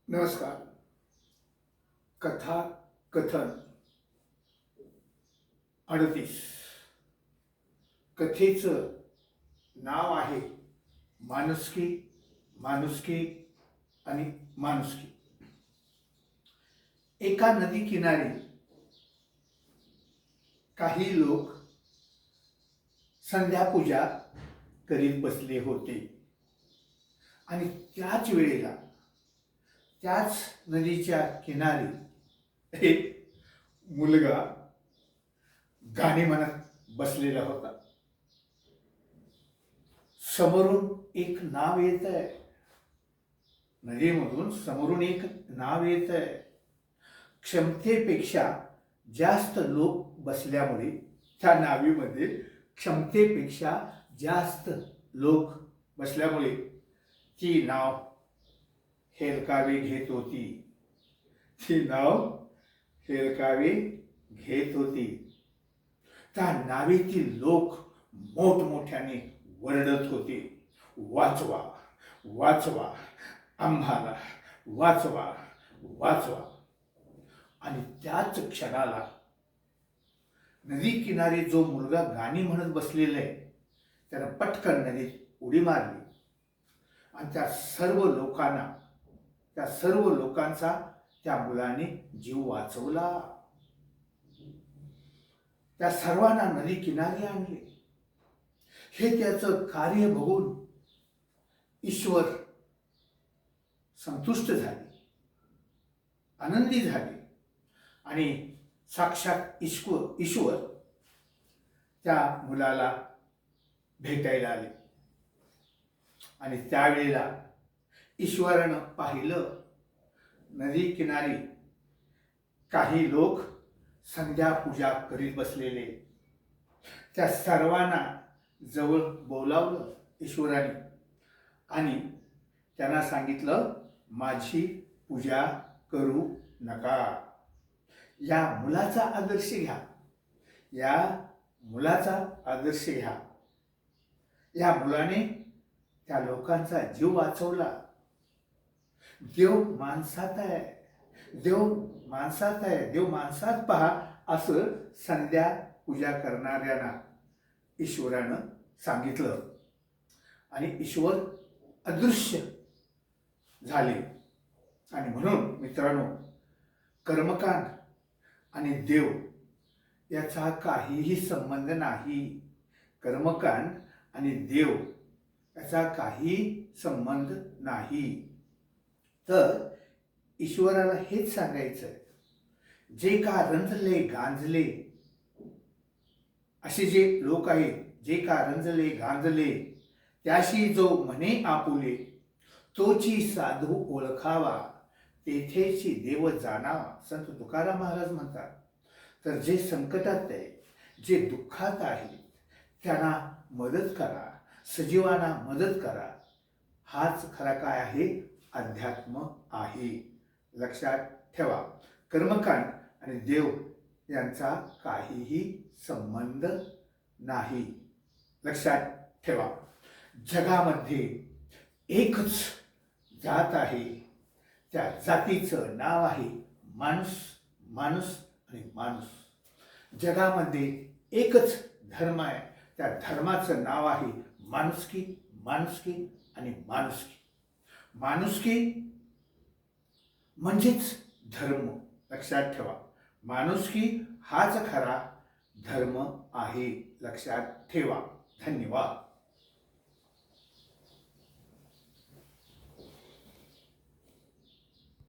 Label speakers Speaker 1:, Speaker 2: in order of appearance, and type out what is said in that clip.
Speaker 1: नमस्कार. कथा कथन 38. कथेचं नाव आहे माणुसकी, माणुसकी आणि माणुसकी. एका नदी किनारी काही लोक संध्यापूजा करीत बसले होते आणि त्याच वेळेला त्याच नदीच्या किनारी एक मुलगा गाणे म्हणत बसलेला होता. समोरून एक नाव येत आहे, नदीमधून समोरून एक नाव येत आहे. क्षमतेपेक्षा जास्त लोक बसल्यामुळे त्या नावीमध्ये क्षमतेपेक्षा जास्त लोक बसल्यामुळे ती नाव हेलकावे घेत होती. ती नाव हेलकावे घेत होती. त्या नावेतील लोक मोठमोठ्याने वरडत होते, वाचवा वाचवा, आम्हाला वाचवा वाचवा. आणि त्याच क्षणाला नदी किनारी जो मुलगा गाणी म्हणत बसलेला आहे त्यानं पटकन नदीत उडी मारली आणि त्या सर्व लोकांचा त्या मुलाने जीव वाचवला. त्या सर्वांना नदी किनारी आणले. हे त्याचं कार्य बघून ईश्वर संतुष्ट झाले, आनंदी झाले आणि साक्षात ईश्वर त्या मुलाला भेटायला आले. आणि त्यावेळेला ईश्वरानं पाहिलं, नदी किनारी काही लोक संध्या पूजा करीत बसलेले. त्या सर्वांना जवळ बोलावलं ईश्वराने आणि त्यांना सांगितलं, माझी पूजा करू नका. या मुलाचा आदर्श घ्या, या मुलाचा आदर्श घ्या. या मुलाने त्या लोकांचा जीव वाचवला. देव माणसात आहे, देव माणसात आहे, देव माणसात पहा, असं संध्या पूजा करणाऱ्यांना ईश्वरानं सांगितलं. आणि ईश्वर अदृश्य झाले. आणि म्हणून मित्रांनो, कर्मकांड आणि देव याचा काहीही संबंध नाही. कर्मकांड आणि देव याचा काही संबंध नाही. तर ईश्वराला हेच सांगायचं, जे का रंजले गांजले, असे जे लोक आहेत, जे का रंजले गांजले, त्याशी जो म्हणे आपुले, तोची साधू ओळखावा, तेथेची देव जाणावा. संत तुकाराम महाराज म्हणतात. तर जे संकटात आहे, जे दुःखात आहे, त्यांना मदत करा, सजीवांना मदत करा. हाच खरा काय आहे, अध्यात्म आहे. लक्षात ठेवा, कर्मकांड आणि देव यांचा काहीही संबंध नाही. लक्षात ठेवा, जगामध्ये एकच जात आहे, त्या जातीचं नाव आहे माणूस, माणूस आणि माणूस. जगामध्ये एकच धर्म आहे, त्या धर्माचं नाव आहे माणुसकी, माणुसकी आणि माणुसकी. माणुसकी म्हणजेच धर्म. लक्षात ठेवा, माणुसकी हाच खरा धर्म आहे. लक्षात ठेवा. धन्यवाद.